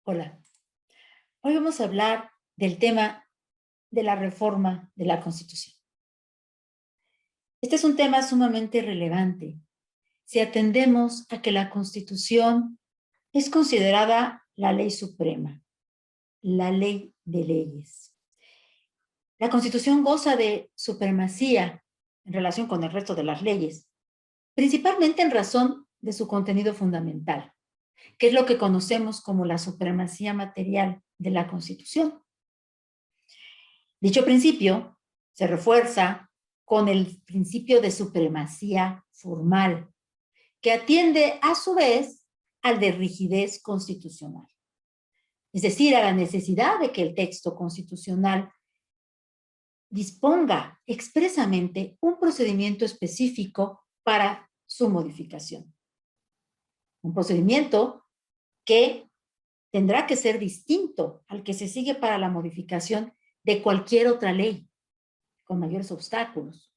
Hola, hoy vamos a hablar del tema de la reforma de la Constitución. Este es un tema sumamente relevante si atendemos a que la Constitución es considerada la ley suprema, la ley de leyes. La Constitución goza de supremacía en relación con el resto de las leyes, principalmente en razón de su contenido fundamental, que es lo que conocemos como la supremacía material de la Constitución. Dicho principio se refuerza con el principio de supremacía formal, que atiende a su vez al de rigidez constitucional, es decir, a la necesidad de que el texto constitucional disponga expresamente un procedimiento específico para su modificación. Un procedimiento que tendrá que ser distinto al que se sigue para la modificación de cualquier otra ley, con mayores obstáculos,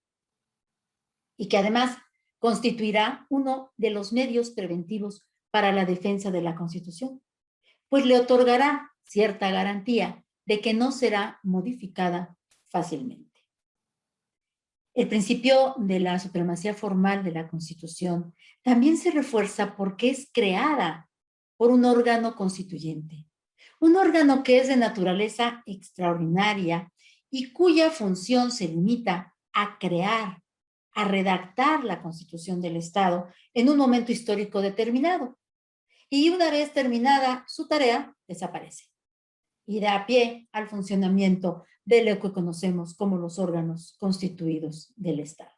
y que además constituirá uno de los medios preventivos para la defensa de la Constitución, pues le otorgará cierta garantía de que no será modificada fácilmente. El principio de la supremacía formal de la Constitución también se refuerza porque es creada por un órgano constituyente, un órgano que es de naturaleza extraordinaria y cuya función se limita a crear, a redactar la Constitución del Estado en un momento histórico determinado. Y una vez terminada su tarea, desaparece y da pie al funcionamiento de lo que conocemos como los órganos constituidos del Estado.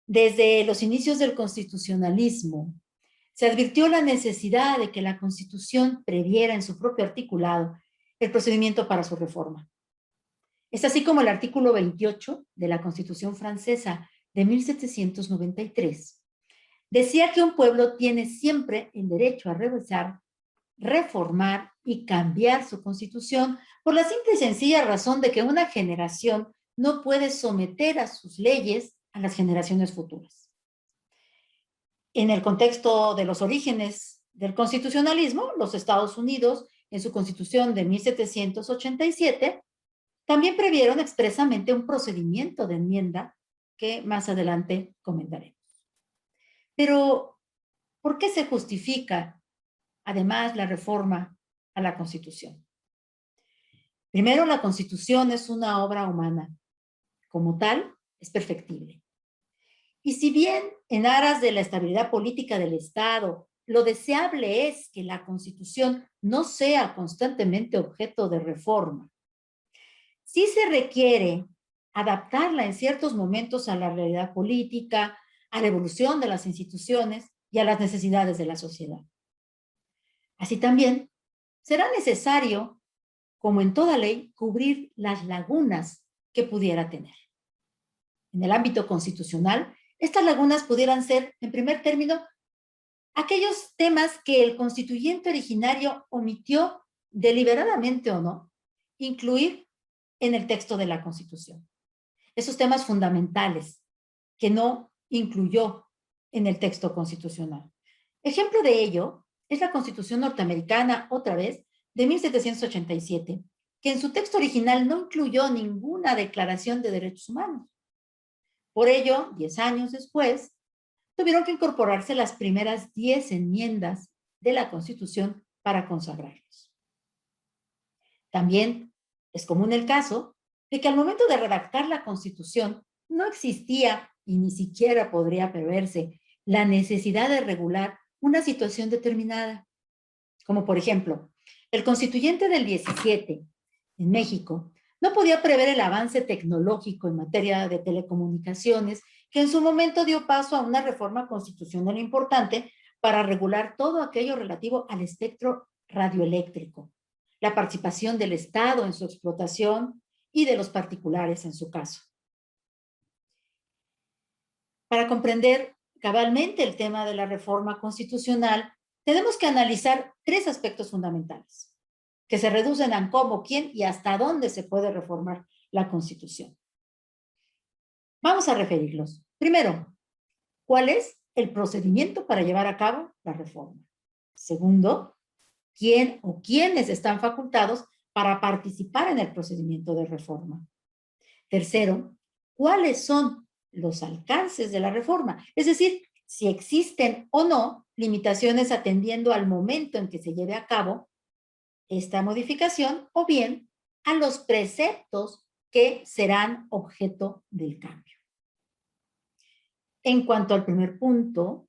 Desde los inicios del constitucionalismo, se advirtió la necesidad de que la Constitución previera en su propio articulado el procedimiento para su reforma. Es así como el artículo 28 de la Constitución francesa de 1793 decía que un pueblo tiene siempre el derecho a revisar, reformar y cambiar su constitución por la simple y sencilla razón de que una generación no puede someter a sus leyes a las generaciones futuras. En el contexto de los orígenes del constitucionalismo, los Estados Unidos, en su constitución de 1787, también previeron expresamente un procedimiento de enmienda que más adelante comentaremos. Pero, ¿por qué se justifica además la reforma a la Constitución? Primero, la Constitución es una obra humana. Como tal, es perfectible. Y si bien en aras de la estabilidad política del Estado, lo deseable es que la Constitución no sea constantemente objeto de reforma, sí se requiere adaptarla en ciertos momentos a la realidad política, a la evolución de las instituciones y a las necesidades de la sociedad. Así también será necesario, como en toda ley, cubrir las lagunas que pudiera tener. En el ámbito constitucional, estas lagunas pudieran ser, en primer término, aquellos temas que el constituyente originario omitió deliberadamente o no incluir en el texto de la Constitución. Esos temas fundamentales que no incluyó en el texto constitucional. Ejemplo de ello es la Constitución norteamericana, otra vez, de 1787, que en su texto original no incluyó ninguna declaración de derechos humanos. Por ello, 10 años después, tuvieron que incorporarse las primeras 10 enmiendas de la Constitución para consagrarlos. También es común el caso de que al momento de redactar la Constitución no existía y ni siquiera podría preverse la necesidad de regular una situación determinada, como por ejemplo, el constituyente del 17 en México no podía prever el avance tecnológico en materia de telecomunicaciones que en su momento dio paso a una reforma constitucional importante para regular todo aquello relativo al espectro radioeléctrico, la participación del Estado en su explotación y de los particulares en su caso. Para comprender cabalmente el tema de la reforma constitucional, tenemos que analizar tres aspectos fundamentales que se reducen a cómo, quién y hasta dónde se puede reformar la Constitución. Vamos a referirlos. Primero, ¿cuál es el procedimiento para llevar a cabo la reforma? Segundo, ¿quién o quiénes están facultados para participar en el procedimiento de reforma? Tercero, ¿cuáles son los alcances de la reforma? Es decir, si existen o no limitaciones atendiendo al momento en que se lleve a cabo esta modificación o bien a los preceptos que serán objeto del cambio. En cuanto al primer punto,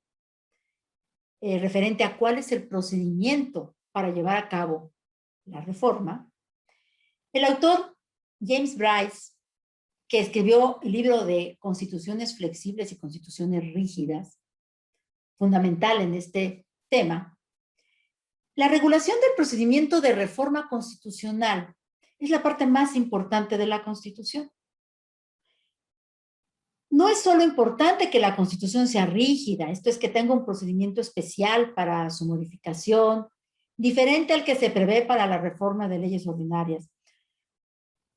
referente a cuál es el procedimiento para llevar a cabo la reforma, el autor James Bryce, que escribió el libro de Constituciones Flexibles y Constituciones Rígidas, fundamental en este tema, la regulación del procedimiento de reforma constitucional es la parte más importante de la Constitución. No es solo importante que la Constitución sea rígida, esto es que tenga un procedimiento especial para su modificación, diferente al que se prevé para la reforma de leyes ordinarias,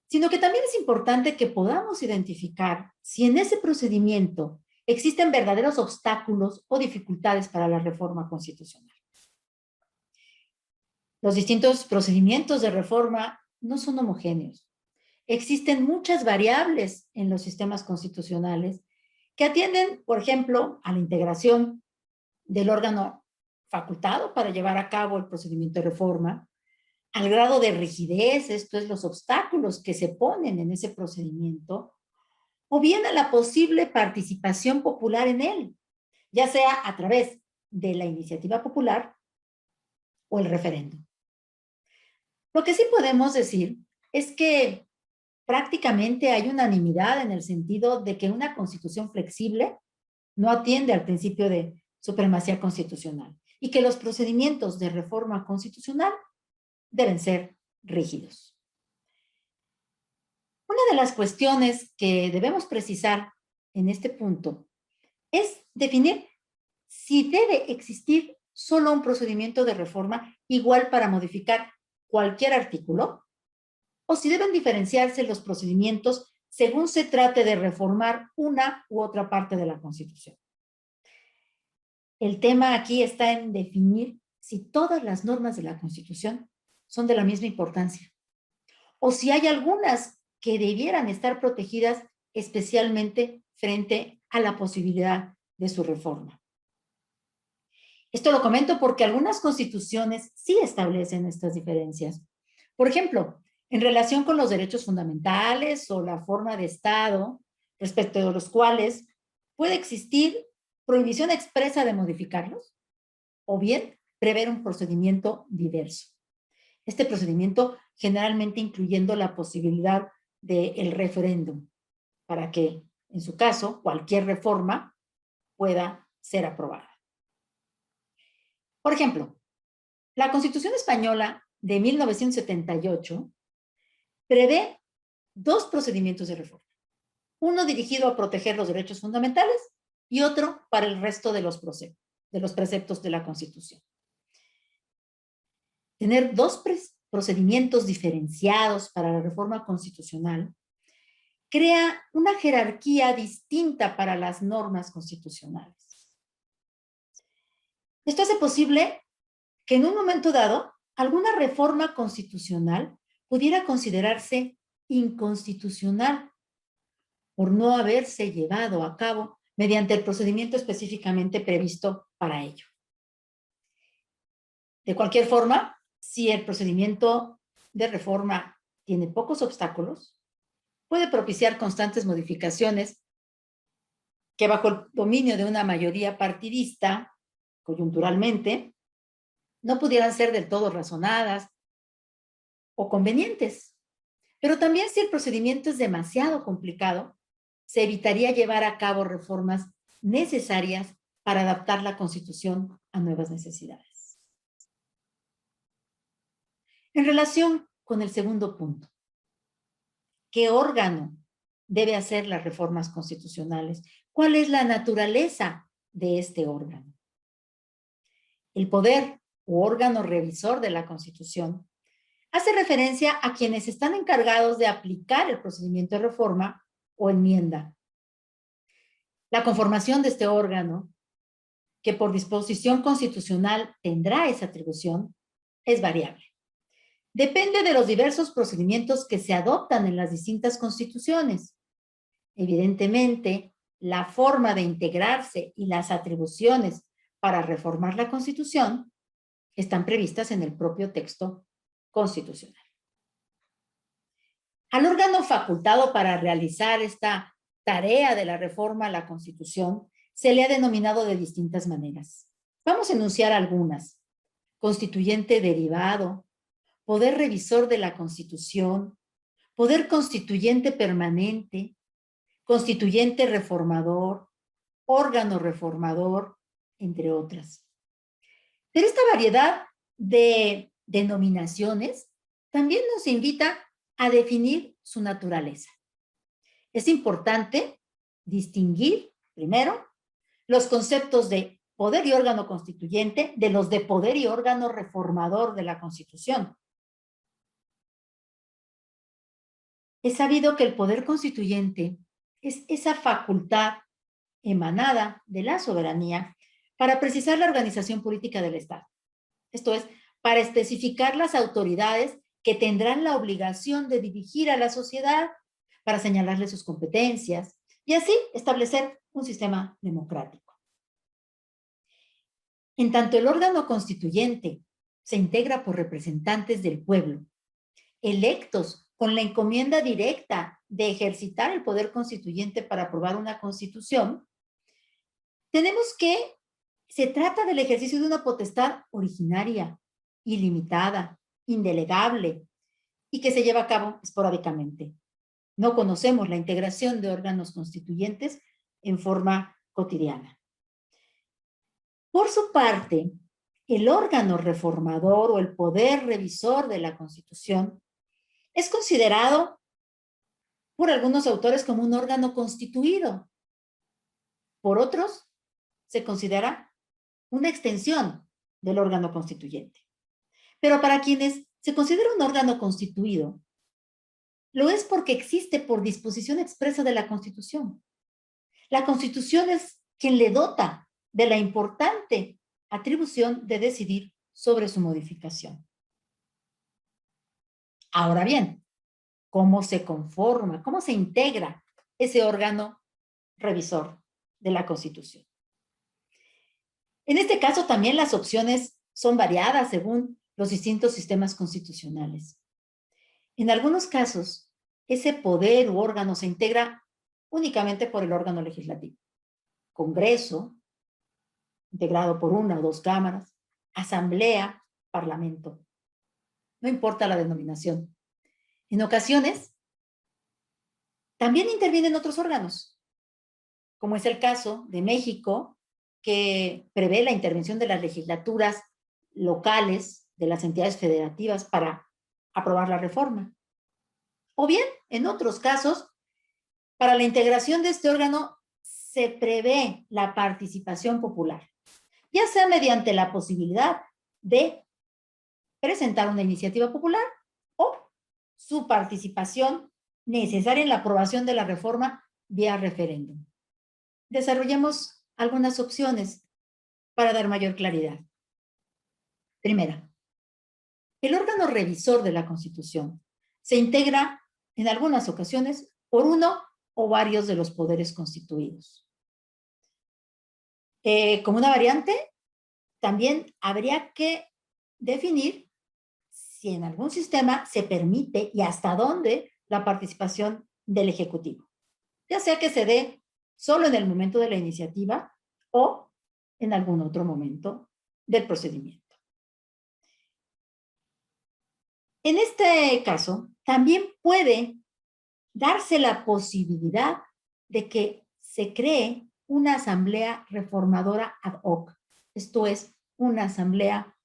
sino que también es importante que podamos identificar si en ese procedimiento existen verdaderos obstáculos o dificultades para la reforma constitucional. Los distintos procedimientos de reforma no son homogéneos. Existen muchas variables en los sistemas constitucionales que atienden, por ejemplo, a la integración del órgano facultado para llevar a cabo el procedimiento de reforma, al grado de rigidez, esto es, los obstáculos que se ponen en ese procedimiento, o bien a la posible participación popular en él, ya sea a través de la iniciativa popular o el referéndum. Lo que sí podemos decir es que prácticamente hay unanimidad en el sentido de que una constitución flexible no atiende al principio de supremacía constitucional y que los procedimientos de reforma constitucional deben ser rígidos. Una de las cuestiones que debemos precisar en este punto es definir si debe existir solo un procedimiento de reforma igual para modificar cualquier artículo o si deben diferenciarse los procedimientos según se trate de reformar una u otra parte de la Constitución. El tema aquí está en definir si todas las normas de la Constitución son de la misma importancia o si hay algunas que debieran estar protegidas especialmente frente a la posibilidad de su reforma. Esto lo comento porque algunas constituciones sí establecen estas diferencias. Por ejemplo, en relación con los derechos fundamentales o la forma de Estado, respecto de los cuales puede existir prohibición expresa de modificarlos, o bien prever un procedimiento diverso. Este procedimiento generalmente incluyendo la posibilidad del referéndum, para que, en su caso, cualquier reforma pueda ser aprobada. Por ejemplo, la Constitución Española de 1978 prevé dos procedimientos de reforma. Uno dirigido a proteger los derechos fundamentales y otro para el resto de los preceptos de la Constitución. Tener dos procedimientos diferenciados para la reforma constitucional crea una jerarquía distinta para las normas constitucionales. Esto hace posible que en un momento dado alguna reforma constitucional pudiera considerarse inconstitucional por no haberse llevado a cabo mediante el procedimiento específicamente previsto para ello. De cualquier forma, si el procedimiento de reforma tiene pocos obstáculos, puede propiciar constantes modificaciones que bajo el dominio de una mayoría partidista, coyunturalmente, no pudieran ser del todo razonadas o convenientes. Pero también si el procedimiento es demasiado complicado, se evitaría llevar a cabo reformas necesarias para adaptar la Constitución a nuevas necesidades. En relación con el segundo punto, ¿qué órgano debe hacer las reformas constitucionales? ¿Cuál es la naturaleza de este órgano? El poder u órgano revisor de la Constitución hace referencia a quienes están encargados de aplicar el procedimiento de reforma o enmienda. La conformación de este órgano, que por disposición constitucional tendrá esa atribución, es variable. Depende de los diversos procedimientos que se adoptan en las distintas constituciones. Evidentemente, la forma de integrarse y las atribuciones para reformar la Constitución están previstas en el propio texto constitucional. Al órgano facultado para realizar esta tarea de la reforma a la Constitución se le ha denominado de distintas maneras. Vamos a enunciar algunas. Constituyente derivado, poder revisor de la Constitución, poder constituyente permanente, constituyente reformador, órgano reformador, entre otras. Pero esta variedad de denominaciones también nos invita a definir su naturaleza. Es importante distinguir, primero, los conceptos de poder y órgano constituyente de los de poder y órgano reformador de la Constitución. Es sabido que el poder constituyente es esa facultad emanada de la soberanía para precisar la organización política del Estado. Esto es, para especificar las autoridades que tendrán la obligación de dirigir a la sociedad, para señalarle sus competencias y así establecer un sistema democrático. En tanto el órgano constituyente se integra por representantes del pueblo, electos con la encomienda directa de ejercitar el poder constituyente para aprobar una constitución, tenemos que se trata del ejercicio de una potestad originaria, ilimitada, indelegable y que se lleva a cabo esporádicamente. No conocemos la integración de órganos constituyentes en forma cotidiana. Por su parte, el órgano reformador o el poder revisor de la Constitución es considerado por algunos autores como un órgano constituido. Por otros, se considera una extensión del órgano constituyente. Pero para quienes se considera un órgano constituido, lo es porque existe por disposición expresa de la Constitución. La Constitución es quien le dota de la importante atribución de decidir sobre su modificación. Ahora bien, ¿cómo se conforma, cómo se integra ese órgano revisor de la Constitución? En este caso también las opciones son variadas según los distintos sistemas constitucionales. En algunos casos, ese poder u órgano se integra únicamente por el órgano legislativo. Congreso, integrado por una o dos cámaras, asamblea, parlamento. No importa la denominación. En ocasiones, también intervienen otros órganos, como es el caso de México, que prevé la intervención de las legislaturas locales de las entidades federativas para aprobar la reforma. O bien, en otros casos, para la integración de este órgano se prevé la participación popular, ya sea mediante la posibilidad de presentar una iniciativa popular o su participación necesaria en la aprobación de la reforma vía referéndum. Desarrollemos algunas opciones para dar mayor claridad. Primera, el órgano revisor de la Constitución se integra en algunas ocasiones por uno o varios de los poderes constituidos. Como una variante, también habría que definir si en algún sistema se permite y hasta dónde la participación del Ejecutivo, ya sea que se dé solo en el momento de la iniciativa o en algún otro momento del procedimiento. En este caso, también puede darse la posibilidad de que se cree una asamblea reformadora ad hoc, esto es, una asamblea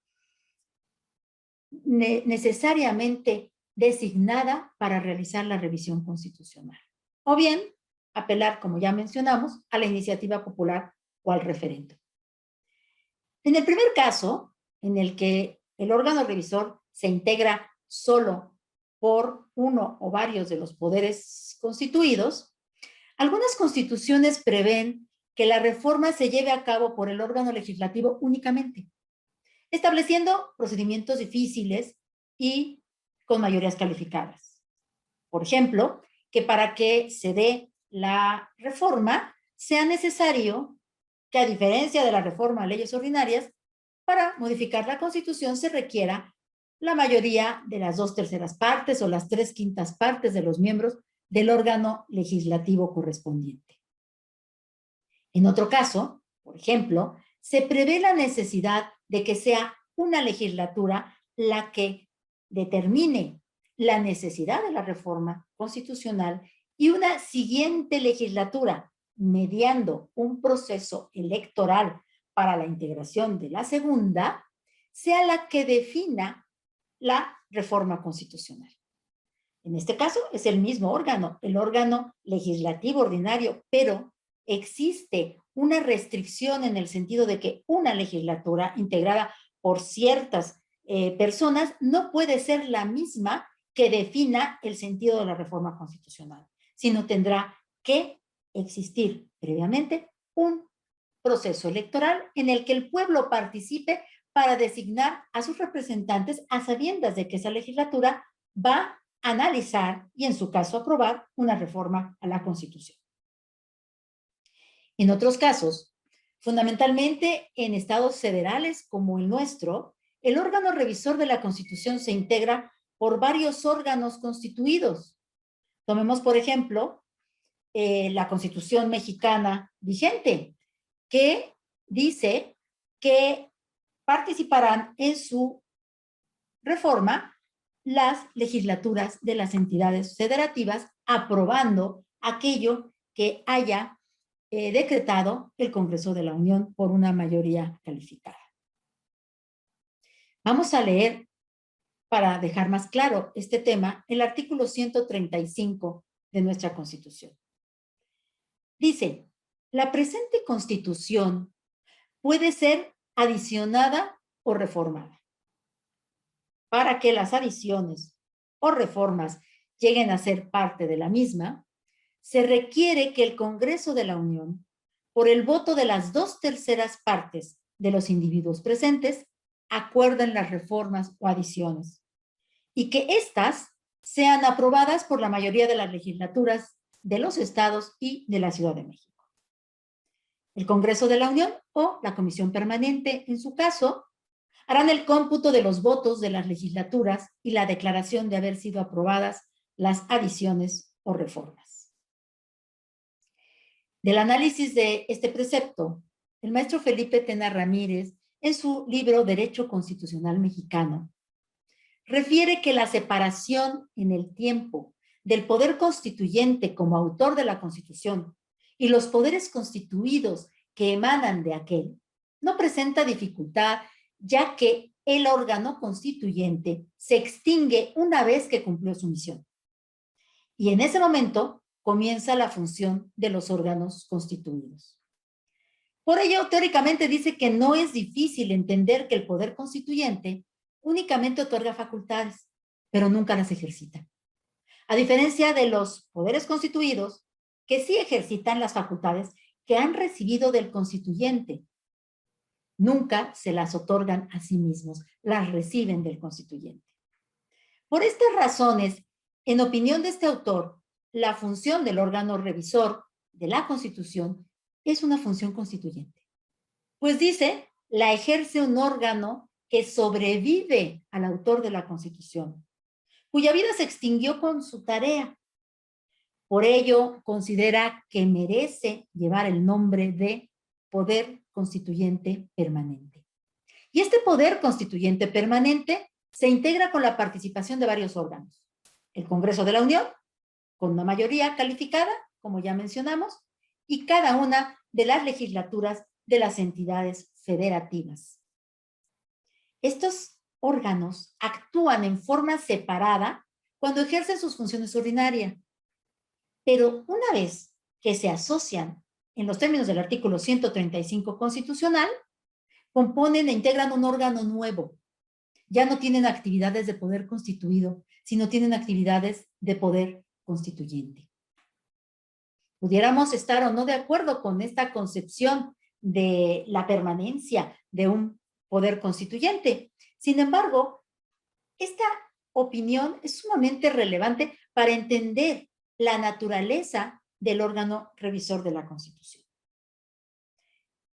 necesariamente designada para realizar la revisión constitucional. O bien, apelar, como ya mencionamos, a la iniciativa popular o al referéndum. En el primer caso, en el que el órgano revisor se integra solo por uno o varios de los poderes constituidos, algunas constituciones prevén que la reforma se lleve a cabo por el órgano legislativo únicamente, estableciendo procedimientos difíciles y con mayorías calificadas. Por ejemplo, que para que se dé la reforma sea necesario que, a diferencia de la reforma a leyes ordinarias, para modificar la Constitución se requiera la mayoría de las 2/3 partes o las 3/5 partes de los miembros del órgano legislativo correspondiente. En otro caso, por ejemplo, se prevé la necesidad de que sea una legislatura la que determine la necesidad de la reforma constitucional y una siguiente legislatura, mediando un proceso electoral para la integración de la segunda, sea la que defina la reforma constitucional. En este caso es el mismo órgano, el órgano legislativo ordinario, pero existe una restricción en el sentido de que una legislatura integrada por ciertas personas no puede ser la misma que defina el sentido de la reforma constitucional, sino tendrá que existir previamente un proceso electoral en el que el pueblo participe para designar a sus representantes a sabiendas de que esa legislatura va a analizar y en su caso aprobar una reforma a la Constitución. En otros casos, fundamentalmente en estados federales como el nuestro, el órgano revisor de la Constitución se integra por varios órganos constituidos. Tomemos, por ejemplo, la Constitución mexicana vigente, que dice que participarán en su reforma las legislaturas de las entidades federativas, aprobando aquello que haya decretado el Congreso de la Unión por una mayoría calificada. Vamos a leer, para dejar más claro este tema, el artículo 135 de nuestra Constitución. Dice, la presente Constitución puede ser adicionada o reformada. Para que las adiciones o reformas lleguen a ser parte de la misma, se requiere que el Congreso de la Unión, por el voto de las 2/3 partes de los individuos presentes, acuerden las reformas o adiciones y que éstas sean aprobadas por la mayoría de las legislaturas de los estados y de la Ciudad de México. El Congreso de la Unión o la Comisión Permanente, en su caso, harán el cómputo de los votos de las legislaturas y la declaración de haber sido aprobadas las adiciones o reformas. Del análisis de este precepto, el maestro Felipe Tena Ramírez, en su libro Derecho Constitucional Mexicano, refiere que la separación en el tiempo del poder constituyente como autor de la Constitución y los poderes constituidos que emanan de aquel no presenta dificultad, ya que el órgano constituyente se extingue una vez que cumplió su misión. Y en ese momento comienza la función de los órganos constituidos. Por ello, teóricamente dice que no es difícil entender que el poder constituyente únicamente otorga facultades, pero nunca las ejercita. A diferencia de los poderes constituidos, que sí ejercitan las facultades que han recibido del constituyente. Nunca se las otorgan a sí mismos, las reciben del constituyente. Por estas razones, en opinión de este autor, la función del órgano revisor de la Constitución es una función constituyente. Pues dice, la ejerce un órgano que sobrevive al autor de la Constitución, cuya vida se extinguió con su tarea. Por ello, considera que merece llevar el nombre de Poder Constituyente Permanente. Y este Poder Constituyente Permanente se integra con la participación de varios órganos. El Congreso de la Unión, con una mayoría calificada, como ya mencionamos, y cada una de las legislaturas de las entidades federativas. Estos órganos actúan en forma separada cuando ejercen sus funciones ordinarias, pero una vez que se asocian en los términos del artículo 135 constitucional, componen e integran un órgano nuevo. Ya no tienen actividades de poder constituido, sino tienen actividades de poder constituyente. Pudiéramos estar o no de acuerdo con esta concepción de la permanencia de un poder constituyente. Sin embargo, esta opinión es sumamente relevante para entender la naturaleza del órgano revisor de la Constitución.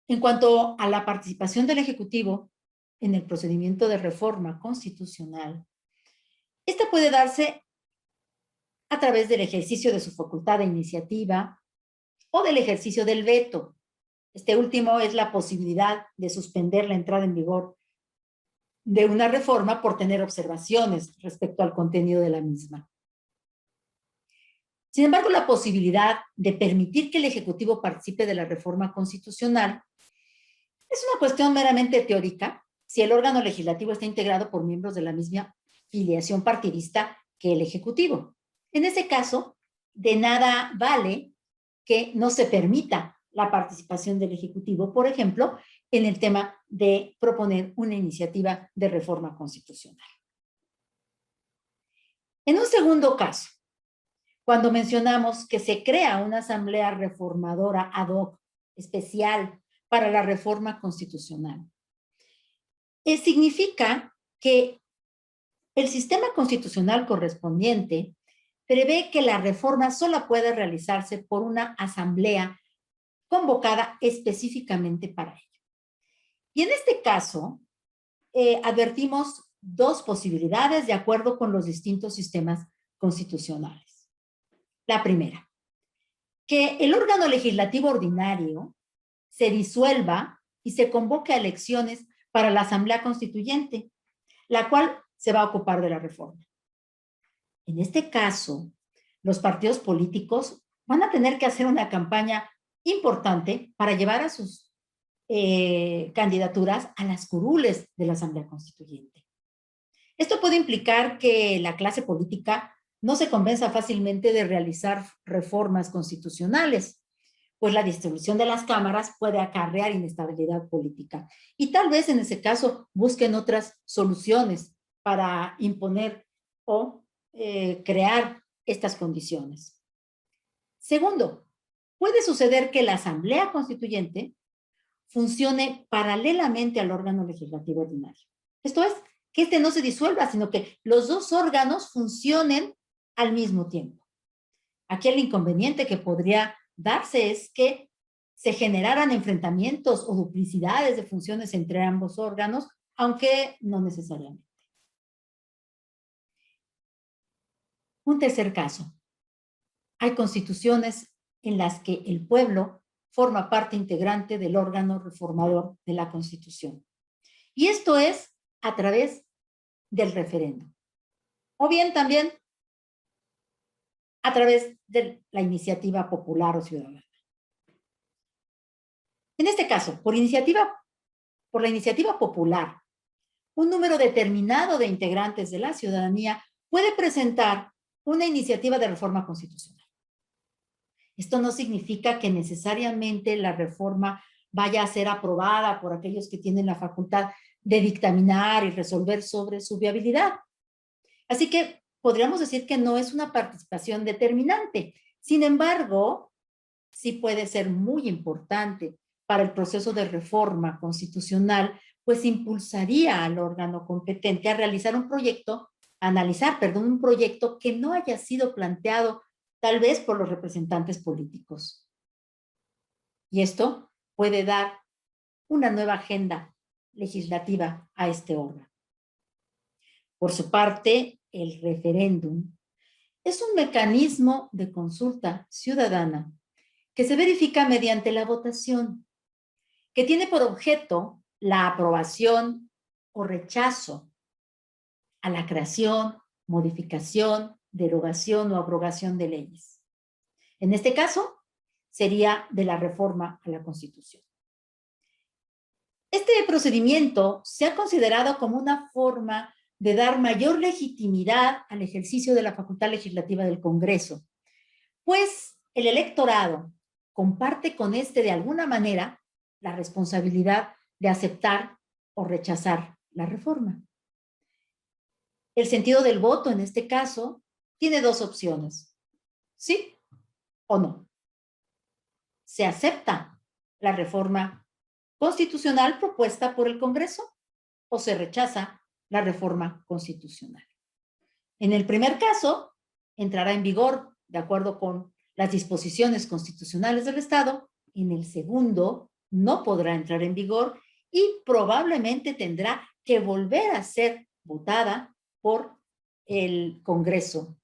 En cuanto a la participación del Ejecutivo en el procedimiento de reforma constitucional, esta puede darse a través del ejercicio de su facultad de iniciativa o del ejercicio del veto. Este último es la posibilidad de suspender la entrada en vigor de una reforma por tener observaciones respecto al contenido de la misma. Sin embargo, la posibilidad de permitir que el Ejecutivo participe de la reforma constitucional es una cuestión meramente teórica si el órgano legislativo está integrado por miembros de la misma filiación partidista que el Ejecutivo. En ese caso, de nada vale que no se permita la participación del Ejecutivo, por ejemplo, en el tema de proponer una iniciativa de reforma constitucional. En un segundo caso, cuando mencionamos que se crea una asamblea reformadora ad hoc especial para la reforma constitucional, significa que el sistema constitucional correspondiente prevé que la reforma solo puede realizarse por una asamblea convocada específicamente para ello. Y en este caso, advertimos dos posibilidades de acuerdo con los distintos sistemas constitucionales. La primera, que el órgano legislativo ordinario se disuelva y se convoque a elecciones para la Asamblea Constituyente, la cual se va a ocupar de la reforma. En este caso, los partidos políticos van a tener que hacer una campaña importante para llevar a sus candidaturas a las curules de la Asamblea Constituyente. Esto puede implicar que la clase política no se convenza fácilmente de realizar reformas constitucionales, pues la distribución de las cámaras puede acarrear inestabilidad política. Y tal vez en ese caso busquen otras soluciones para imponer o crear estas condiciones. Segundo, puede suceder que la Asamblea Constituyente funcione paralelamente al órgano legislativo ordinario. Esto es, que este no se disuelva, sino que los dos órganos funcionen al mismo tiempo. Aquí el inconveniente que podría darse es que se generaran enfrentamientos o duplicidades de funciones entre ambos órganos, aunque no necesariamente. Un tercer caso. Hay constituciones en las que el pueblo forma parte integrante del órgano reformador de la Constitución. Y esto es a través del referéndum. O bien también a través de la iniciativa popular o ciudadana. En este caso, por la iniciativa popular, un número determinado de integrantes de la ciudadanía puede presentar una iniciativa de reforma constitucional. Esto no significa que necesariamente la reforma vaya a ser aprobada por aquellos que tienen la facultad de dictaminar y resolver sobre su viabilidad. Así que podríamos decir que no es una participación determinante. Sin embargo, sí puede ser muy importante para el proceso de reforma constitucional, pues impulsaría al órgano competente a realizar un proyecto, un proyecto que no haya sido planteado tal vez por los representantes políticos. Y esto puede dar una nueva agenda legislativa a este órgano. Por su parte, el referéndum es un mecanismo de consulta ciudadana que se verifica mediante la votación, que tiene por objeto la aprobación o rechazo a la creación, modificación, derogación o abrogación de leyes. En este caso, sería de la reforma a la Constitución. Este procedimiento se ha considerado como una forma de dar mayor legitimidad al ejercicio de la facultad legislativa del Congreso, pues el electorado comparte con este de alguna manera la responsabilidad de aceptar o rechazar la reforma. El sentido del voto, en este caso, tiene dos opciones: sí o no. ¿Se acepta la reforma constitucional propuesta por el Congreso o se rechaza la reforma constitucional? En el primer caso, entrará en vigor de acuerdo con las disposiciones constitucionales del Estado. En el segundo, no podrá entrar en vigor y probablemente tendrá que volver a ser votada por el Congreso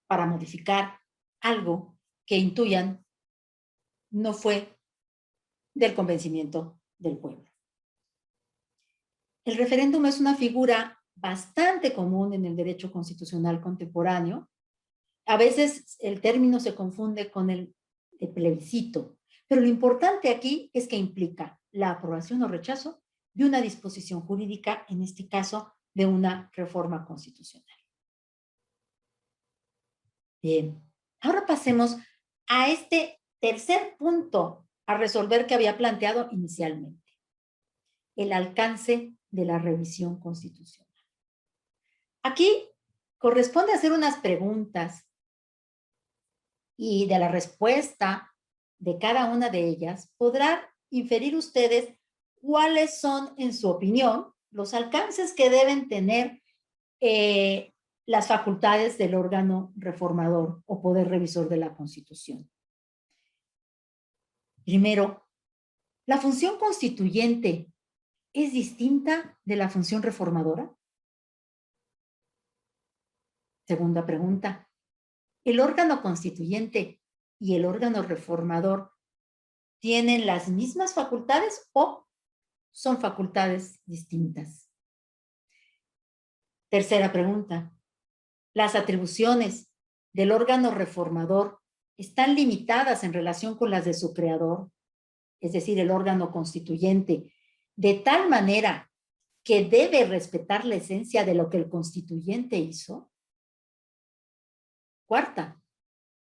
para modificar algo que intuyan no fue del convencimiento del pueblo. El referéndum es una figura bastante común en el derecho constitucional contemporáneo. A veces el término se confunde con el de plebiscito, pero lo importante aquí es que implica la aprobación o rechazo de una disposición jurídica, en este caso, de una reforma constitucional. Bien, ahora pasemos a este tercer punto a resolver que había planteado inicialmente: el alcance de la revisión constitucional. Aquí corresponde hacer unas preguntas y de la respuesta de cada una de ellas podrán inferir ustedes cuáles son, en su opinión, los alcances que deben tener las facultades del órgano reformador o poder revisor de la Constitución. Primero, ¿la función constituyente es distinta de la función reformadora? Segunda pregunta, ¿el órgano constituyente y el órgano reformador tienen las mismas facultades o son facultades distintas? Tercera pregunta, ¿las atribuciones del órgano reformador están limitadas en relación con las de su creador, es decir, el órgano constituyente, de tal manera que debe respetar la esencia de lo que el constituyente hizo? Cuarta,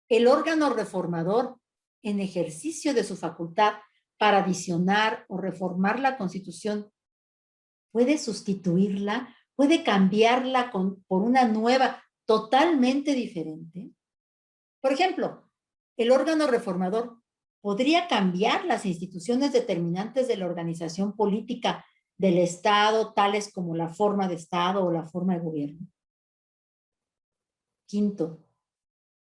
el órgano reformador, en ejercicio de su facultad para adicionar o reformar la Constitución, ¿puede sustituirla? ¿Puede cambiarla por una nueva totalmente diferente? Por ejemplo, el órgano reformador podría cambiar las instituciones determinantes de la organización política del Estado, tales como la forma de Estado o la forma de gobierno. Quinto,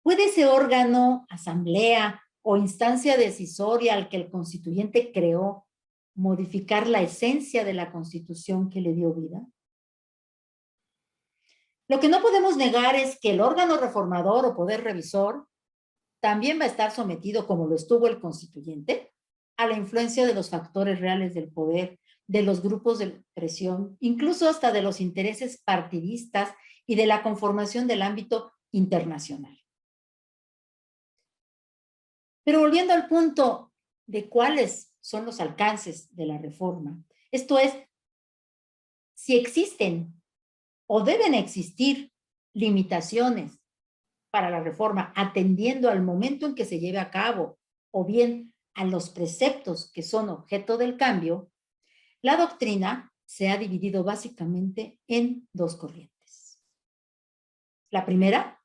¿puede ese órgano, asamblea o instancia decisoria al que el constituyente creó modificar la esencia de la Constitución que le dio vida? Lo que no podemos negar es que el órgano reformador o poder revisor también va a estar sometido, como lo estuvo el constituyente, a la influencia de los factores reales del poder, de los grupos de presión, incluso hasta de los intereses partidistas y de la conformación del ámbito internacional. Pero volviendo al punto de cuáles son los alcances de la reforma, esto es, si existen o deben existir limitaciones para la reforma, atendiendo al momento en que se lleve a cabo, o bien a los preceptos que son objeto del cambio, la doctrina se ha dividido básicamente en dos corrientes. La primera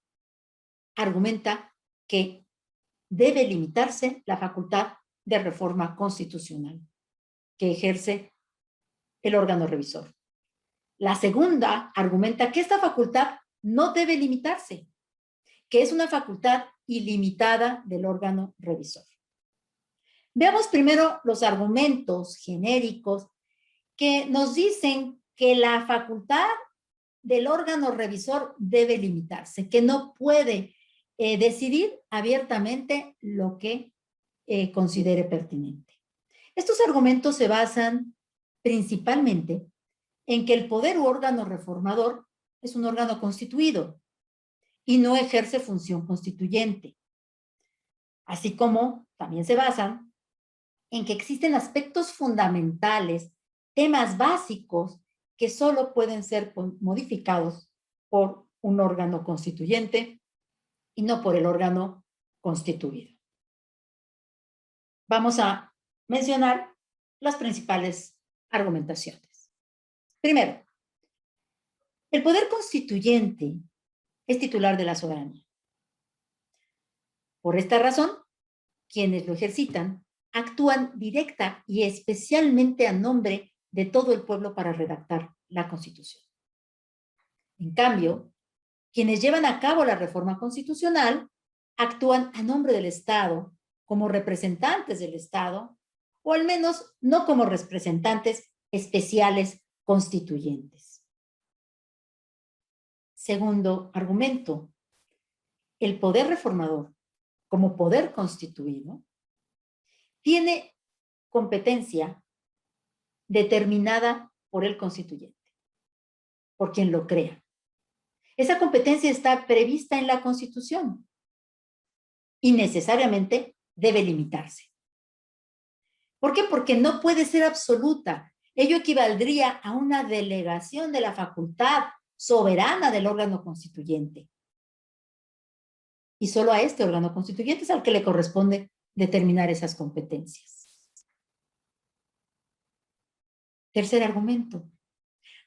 argumenta que debe limitarse la facultad de reforma constitucional que ejerce el órgano revisor. La segunda argumenta que esta facultad no debe limitarse, que es una facultad ilimitada del órgano revisor. Veamos primero los argumentos genéricos que nos dicen que la facultad del órgano revisor debe limitarse, que no puede decidir abiertamente lo que considere pertinente. Estos argumentos se basan principalmente en que el poder u órgano reformador es un órgano constituido y no ejerce función constituyente, así como también se basan en que existen aspectos fundamentales, temas básicos que solo pueden ser modificados por un órgano constituyente y no por el órgano constituido. Vamos a mencionar las principales argumentaciones. Primero, el poder constituyente es titular de la soberanía. Por esta razón, quienes lo ejercitan actúan directa y especialmente a nombre de todo el pueblo para redactar la Constitución. En cambio, quienes llevan a cabo la reforma constitucional actúan a nombre del Estado como representantes del Estado, o al menos no como representantes especiales constituyentes. Segundo argumento, el poder reformador, como poder constituido, tiene competencia determinada por el constituyente, por quien lo crea. Esa competencia está prevista en la Constitución y necesariamente debe limitarse. ¿Por qué? Porque no puede ser absoluta. Ello equivaldría a una delegación de la facultad soberana del órgano constituyente. Y solo a este órgano constituyente es al que le corresponde determinar esas competencias. Tercer argumento.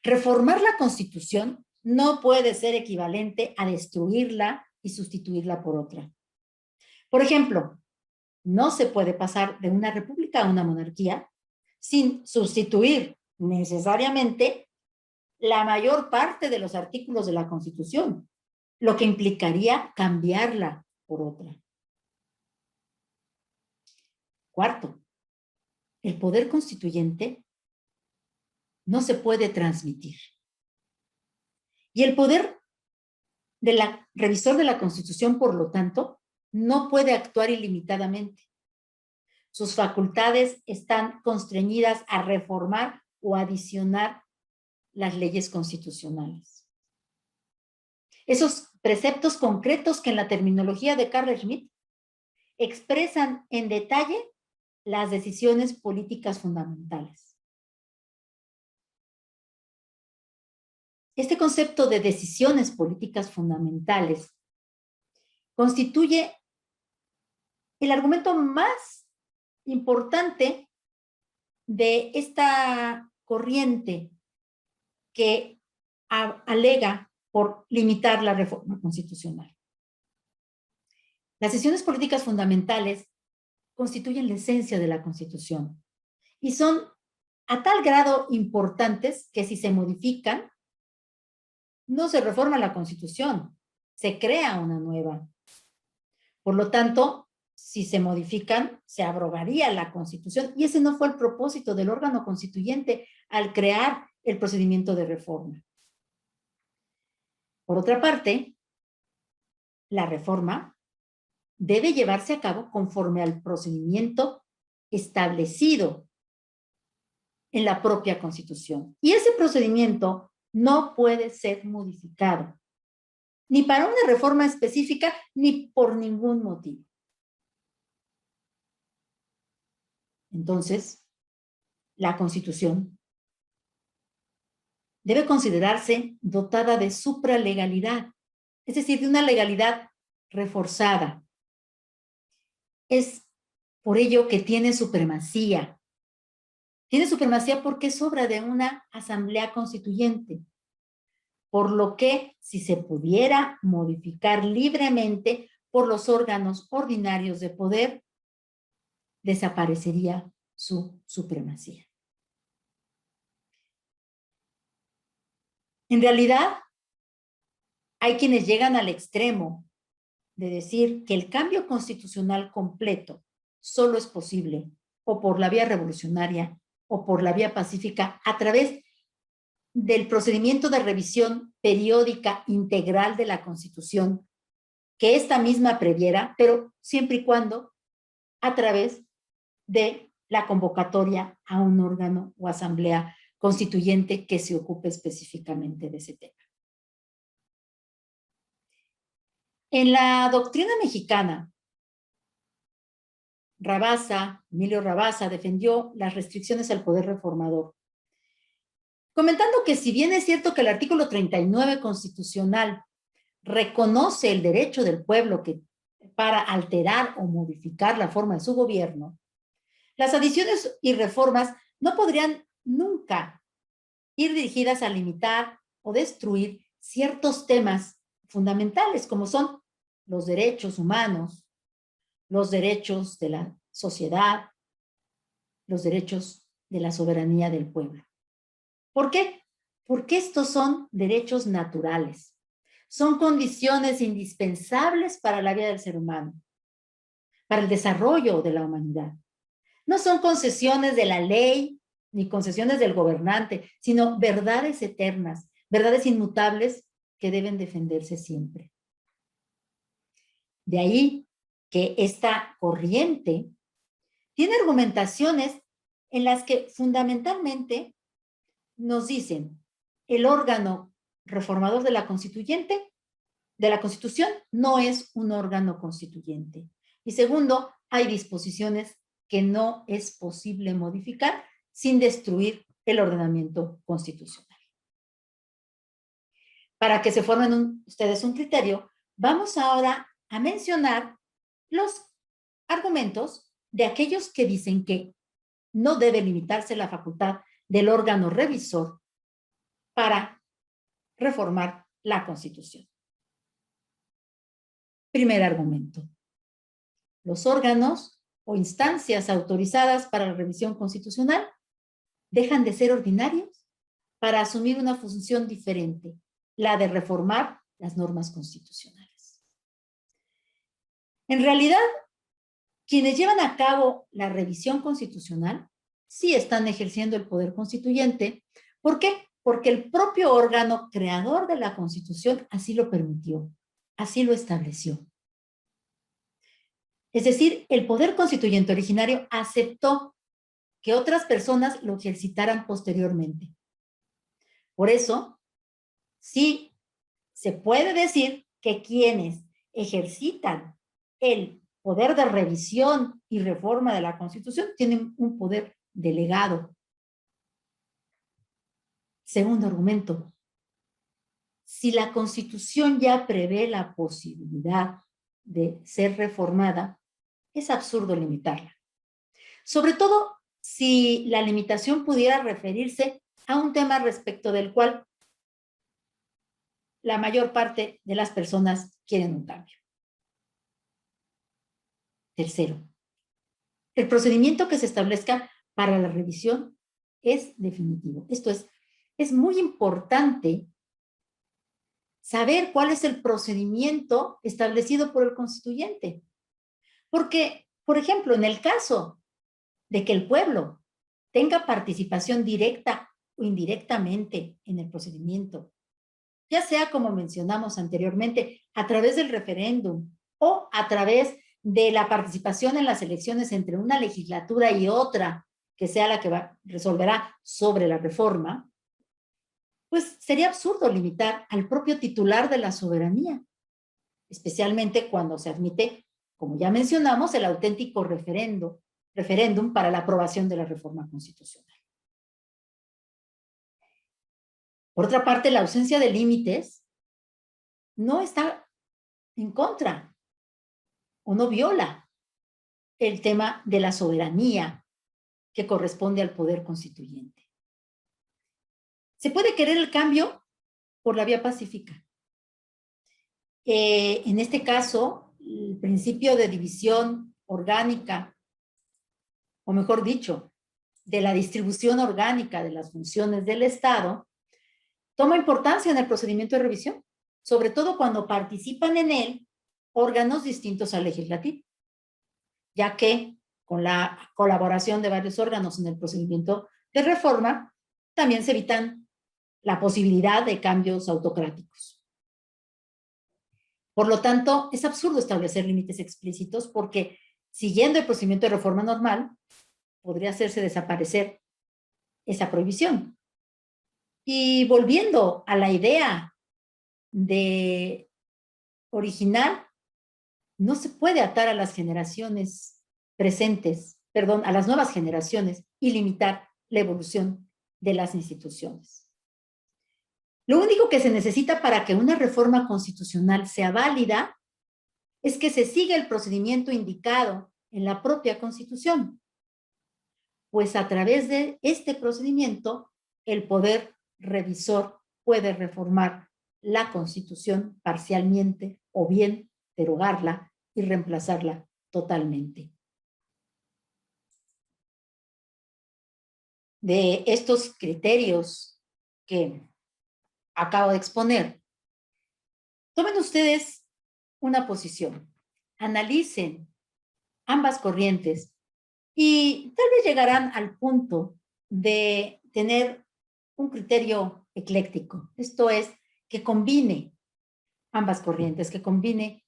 Reformar la Constitución no puede ser equivalente a destruirla y sustituirla por otra. Por ejemplo, no se puede pasar de una república a una monarquía sin sustituir necesariamente la mayor parte de los artículos de la Constitución, lo que implicaría cambiarla por otra. Cuarto, el poder constituyente no se puede transmitir. Y el poder revisor de la Constitución, por lo tanto, no puede actuar ilimitadamente. Sus facultades están constreñidas a reformar o adicionar las leyes constitucionales. Esos preceptos concretos que en la terminología de Carl Schmitt expresan en detalle las decisiones políticas fundamentales. Este concepto de decisiones políticas fundamentales constituye el argumento más importante de esta corriente que alega por limitar la reforma constitucional. Las decisiones políticas fundamentales constituyen la esencia de la Constitución y son a tal grado importantes que si se modifican, no se reforma la Constitución, se crea una nueva. Por lo tanto, si se modifican, se abrogaría la Constitución y ese no fue el propósito del órgano constituyente al crear el procedimiento de reforma. Por otra parte, la reforma debe llevarse a cabo conforme al procedimiento establecido en la propia Constitución. Y ese procedimiento no puede ser modificado, ni para una reforma específica, ni por ningún motivo. Entonces, la Constitución debe considerarse dotada de supralegalidad, es decir, de una legalidad reforzada. Es por ello que tiene supremacía. Tiene supremacía porque es obra de una asamblea constituyente, por lo que si se pudiera modificar libremente por los órganos ordinarios de poder, desaparecería su supremacía. En realidad, hay quienes llegan al extremo de decir que el cambio constitucional completo solo es posible o por la vía revolucionaria o por la vía pacífica a través del procedimiento de revisión periódica integral de la Constitución que esta misma previera, pero siempre y cuando a través de la convocatoria a un órgano o asamblea constituyente que se ocupe específicamente de ese tema. En la doctrina mexicana, Emilio Rabasa, defendió las restricciones al poder reformador, comentando que si bien es cierto que el artículo 39 constitucional reconoce el derecho del pueblo para alterar o modificar la forma de su gobierno, las adiciones y reformas no podrían nunca nunca ir dirigidas a limitar o destruir ciertos temas fundamentales, como son los derechos humanos, los derechos de la sociedad, los derechos de la soberanía del pueblo. ¿Por qué? Porque estos son derechos naturales. Son condiciones indispensables para la vida del ser humano, para el desarrollo de la humanidad. No son concesiones de la ley ni concesiones del gobernante, sino verdades eternas, verdades inmutables que deben defenderse siempre. De ahí que esta corriente tiene argumentaciones en las que fundamentalmente nos dicen el órgano reformador de la Constitución no es un órgano constituyente. Y segundo, hay disposiciones que no es posible modificar sin destruir el ordenamiento constitucional. Para que se formen ustedes un criterio, vamos ahora a mencionar los argumentos de aquellos que dicen que no debe limitarse la facultad del órgano revisor para reformar la Constitución. Primer argumento. Los órganos o instancias autorizadas para la revisión constitucional dejan de ser ordinarios para asumir una función diferente, la de reformar las normas constitucionales. En realidad, quienes llevan a cabo la revisión constitucional sí están ejerciendo el poder constituyente. ¿Por qué? Porque el propio órgano creador de la Constitución así lo permitió, así lo estableció. Es decir, el poder constituyente originario aceptó que otras personas lo ejercitaran posteriormente. Por eso, sí se puede decir que quienes ejercitan el poder de revisión y reforma de la Constitución tienen un poder delegado. Segundo argumento, si la Constitución ya prevé la posibilidad de ser reformada, es absurdo limitarla. Sobre todo si la limitación pudiera referirse a un tema respecto del cual la mayor parte de las personas quieren un cambio. Tercero, el procedimiento que se establezca para la revisión es definitivo. Esto es muy importante saber cuál es el procedimiento establecido por el constituyente. Porque, por ejemplo, en el caso de que el pueblo tenga participación directa o indirectamente en el procedimiento, ya sea como mencionamos anteriormente, a través del referéndum o a través de la participación en las elecciones entre una legislatura y otra, que sea la que resolverá sobre la reforma, pues sería absurdo limitar al propio titular de la soberanía, especialmente cuando se admite, como ya mencionamos, el auténtico referéndum para la aprobación de la reforma constitucional. Por otra parte, la ausencia de límites no está en contra o no viola el tema de la soberanía que corresponde al poder constituyente. Se puede querer el cambio por la vía pacífica. En este caso, el principio de división orgánica, o mejor dicho, de la distribución orgánica de las funciones del Estado, toma importancia en el procedimiento de revisión, sobre todo cuando participan en él órganos distintos al legislativo, ya que con la colaboración de varios órganos en el procedimiento de reforma, también se evitan la posibilidad de cambios autocráticos. Por lo tanto, es absurdo establecer límites explícitos porque, siguiendo el procedimiento de reforma normal, podría hacerse desaparecer esa prohibición. Y volviendo a la idea de original, no se puede atar a las generaciones presentes, perdón, a las nuevas generaciones y limitar la evolución de las instituciones. Lo único que se necesita para que una reforma constitucional sea válida es que se siga el procedimiento indicado en la propia Constitución, pues a través de este procedimiento el poder revisor puede reformar la Constitución parcialmente o bien derogarla y reemplazarla totalmente. De estos criterios que acabo de exponer, tomen ustedes una posición, analicen ambas corrientes y tal vez llegarán al punto de tener un criterio ecléctico, esto es, que combine ambas corrientes, que combine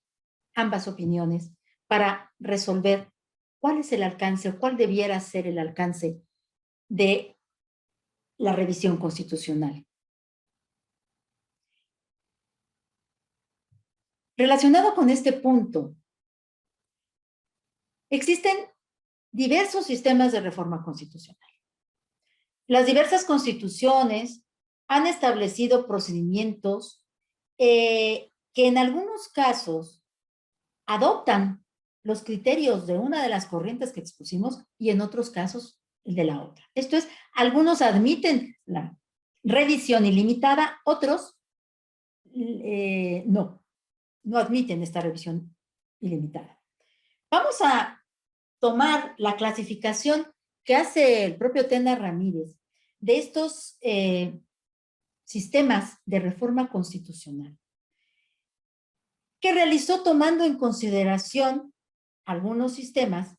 ambas opiniones para resolver cuál es el alcance o cuál debiera ser el alcance de la revisión constitucional. Relacionado con este punto, existen diversos sistemas de reforma constitucional. Las diversas constituciones han establecido procedimientos que en algunos casos adoptan los criterios de una de las corrientes que expusimos y en otros casos el de la otra. Esto es, algunos admiten la revisión ilimitada, otros no admiten esta revisión ilimitada. Vamos a tomar la clasificación que hace el propio Tena Ramírez de estos sistemas de reforma constitucional, que realizó tomando en consideración algunos sistemas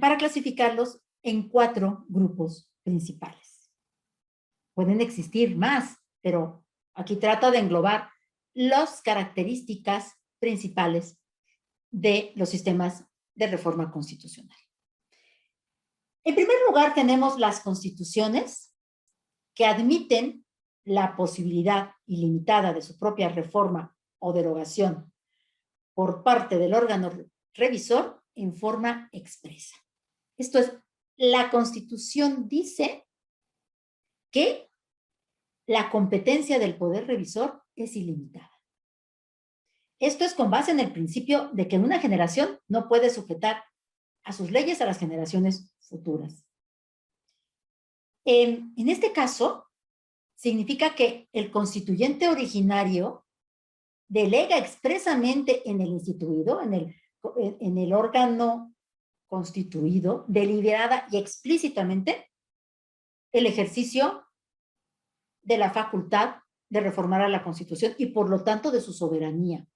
para clasificarlos en 4 grupos principales. Pueden existir más, pero aquí trata de englobar las características principales de los sistemas de reforma constitucional. En primer lugar, tenemos las constituciones que admiten la posibilidad ilimitada de su propia reforma o derogación por parte del órgano revisor en forma expresa. Esto es, la Constitución dice que la competencia del poder revisor es ilimitada. Esto es con base en el principio de que una generación no puede sujetar a sus leyes a las generaciones futuras. En este caso, significa que el constituyente originario delega expresamente en el instituido, en el órgano constituido, deliberada y explícitamente, el ejercicio de la facultad de reformar a la Constitución y por lo tanto de su soberanía.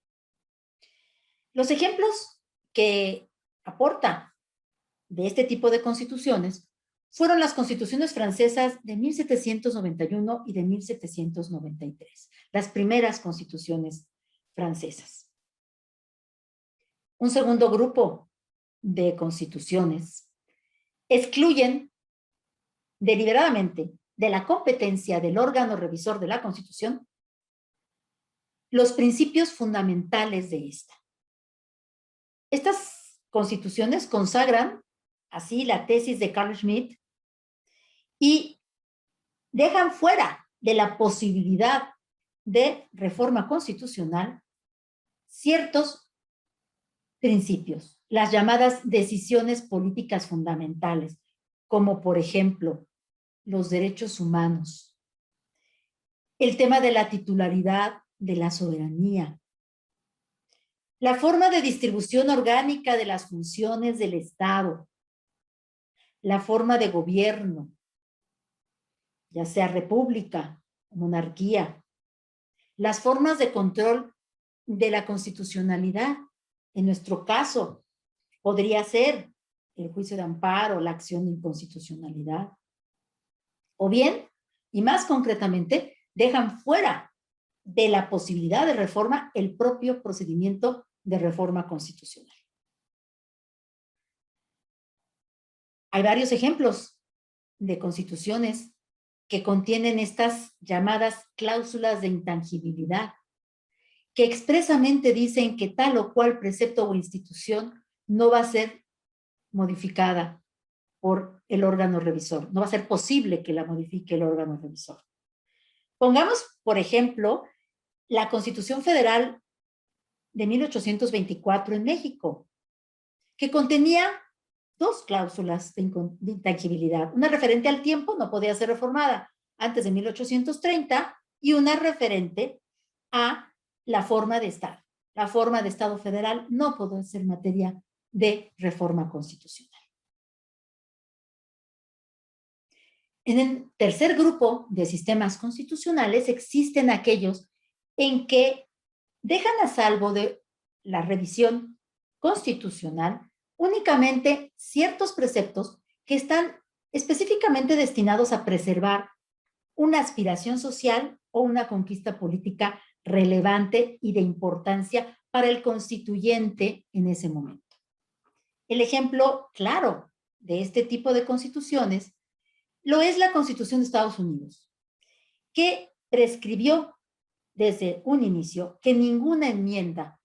Los ejemplos que aporta de este tipo de constituciones fueron las constituciones francesas de 1791 y de 1793, las primeras constituciones francesas. Un segundo grupo de constituciones excluyen deliberadamente de la competencia del órgano revisor de la Constitución los principios fundamentales de esta. Estas constituciones consagran así la tesis de Carl Schmitt y dejan fuera de la posibilidad de reforma constitucional ciertos principios, las llamadas decisiones políticas fundamentales, como por ejemplo los derechos humanos, el tema de la titularidad de la soberanía, la forma de distribución orgánica de las funciones del Estado, la forma de gobierno, ya sea república, monarquía, las formas de control de la constitucionalidad. En nuestro caso, podría ser el juicio de amparo, la acción de inconstitucionalidad. O bien, y más concretamente, dejan fuera de la posibilidad de reforma el propio procedimiento de reforma constitucional. Hay varios ejemplos de constituciones que contienen estas llamadas cláusulas de intangibilidad, que expresamente dicen que tal o cual precepto o institución no va a ser modificada por el órgano revisor. No va a ser posible que la modifique el órgano revisor. Pongamos, por ejemplo, la Constitución Federal de 1824 en México, que contenía dos cláusulas de intangibilidad. Una referente al tiempo, no podía ser reformada antes de 1830, y una referente a la forma de Estado. La forma de Estado federal no puede ser materia de reforma constitucional. En el tercer grupo de sistemas constitucionales existen aquellos en que dejan a salvo de la revisión constitucional únicamente ciertos preceptos que están específicamente destinados a preservar una aspiración social o una conquista política relevante y de importancia para el constituyente en ese momento. El ejemplo claro de este tipo de constituciones lo es la Constitución de Estados Unidos, que prescribió desde un inicio que ninguna enmienda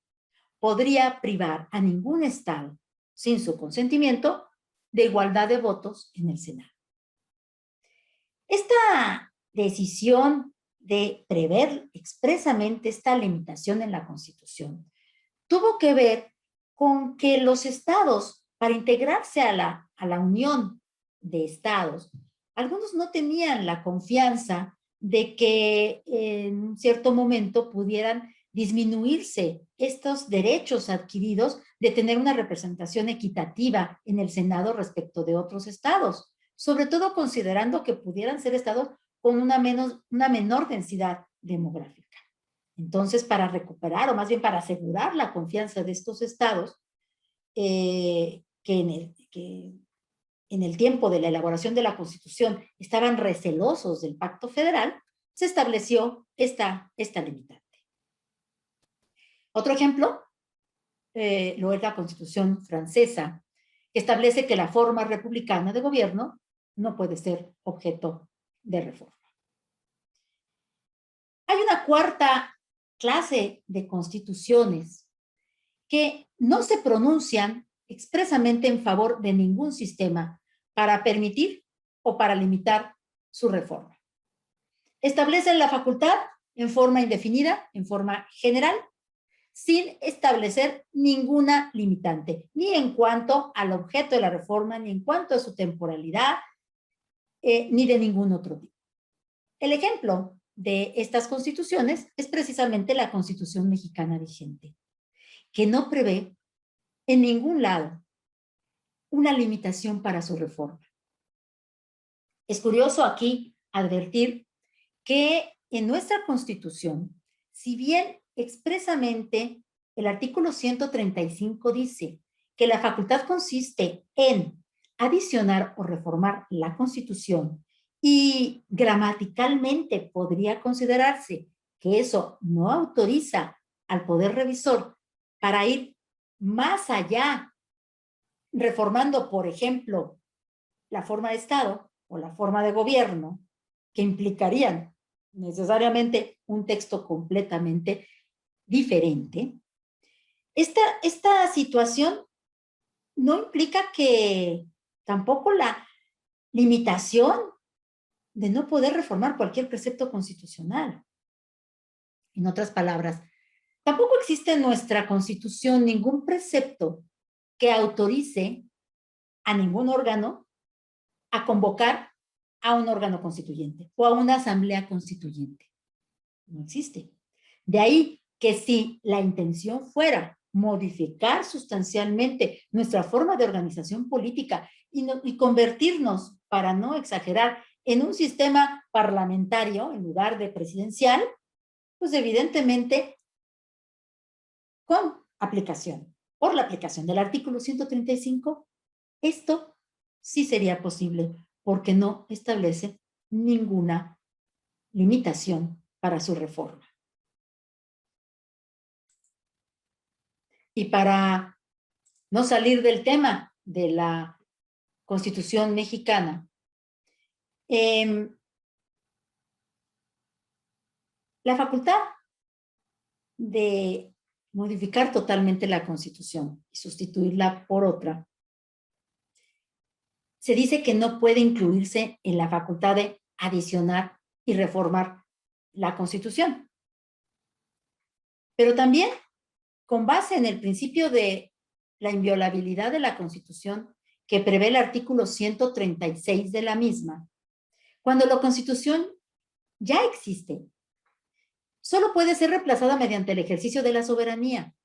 podría privar a ningún Estado, sin su consentimiento, de igualdad de votos en el Senado. Esta decisión de prever expresamente esta limitación en la Constitución tuvo que ver con que los estados, para integrarse a la unión de estados, algunos no tenían la confianza de que en un cierto momento pudieran disminuirse estos derechos adquiridos de tener una representación equitativa en el Senado respecto de otros estados, sobre todo considerando que pudieran ser estados con una menor densidad demográfica. Entonces, para recuperar, o más bien para asegurar la confianza de estos estados, que en el tiempo de la elaboración de la Constitución estaban recelosos del Pacto Federal, se estableció esta limitante. Otro ejemplo lo es la Constitución francesa, que establece que la forma republicana de gobierno no puede ser objeto de reforma. Hay una cuarta clase de constituciones que no se pronuncian expresamente en favor de ningún sistema para permitir o para limitar su reforma. Establecen la facultad en forma indefinida, en forma general, sin establecer ninguna limitante, ni en cuanto al objeto de la reforma, ni en cuanto a su temporalidad, ni de ningún otro tipo. El ejemplo de estas constituciones es precisamente la Constitución mexicana vigente, que no prevé en ningún lado una limitación para su reforma. Es curioso aquí advertir que en nuestra Constitución, si bien expresamente el artículo 135 dice que la facultad consiste en adicionar o reformar la Constitución y gramaticalmente podría considerarse que eso no autoriza al Poder Revisor para ir más allá, reformando, por ejemplo, la forma de Estado o la forma de gobierno, que implicarían necesariamente un texto completamente diferente. Esta situación no implica que tampoco la limitación de no poder reformar cualquier precepto constitucional. En otras palabras, tampoco existe en nuestra Constitución ningún precepto que autorice a ningún órgano a convocar a un órgano constituyente o a una asamblea constituyente. No existe. De ahí que si la intención fuera modificar sustancialmente nuestra forma de organización política y convertirnos, para no exagerar, en un sistema parlamentario en lugar de presidencial, pues evidentemente con aplicación, por la aplicación del artículo 135, esto sí sería posible porque no establece ninguna limitación para su reforma. Y para no salir del tema de la Constitución mexicana, la facultad de modificar totalmente la Constitución y sustituirla por otra, se dice que no puede incluirse en la facultad de adicionar y reformar la Constitución. Pero también, con base en el principio de la inviolabilidad de la Constitución, que prevé el artículo 136 de la misma, cuando la Constitución ya existe, solo puede ser reemplazada mediante el ejercicio de la soberanía.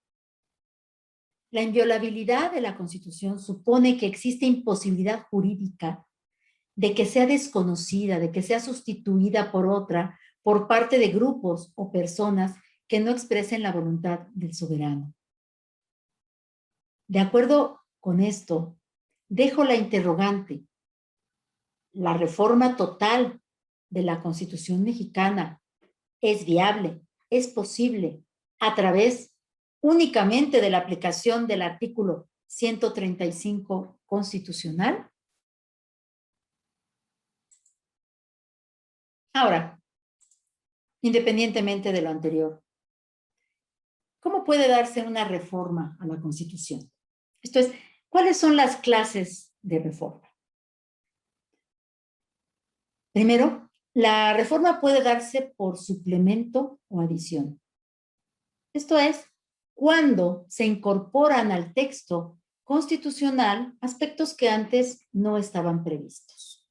La inviolabilidad de la Constitución supone que existe imposibilidad jurídica de que sea desconocida, de que sea sustituida por otra, por parte de grupos o personas que no expresen la voluntad del soberano. De acuerdo con esto, dejo la interrogante. ¿La reforma total de la Constitución mexicana es viable, es posible a través únicamente de la aplicación del artículo 135 constitucional? Ahora, independientemente de lo anterior, ¿cómo puede darse una reforma a la Constitución? Esto es, ¿cuáles son las clases de reforma? Primero, la reforma puede darse por suplemento o adición. Esto es, cuando se incorporan al texto constitucional aspectos que antes no estaban previstos.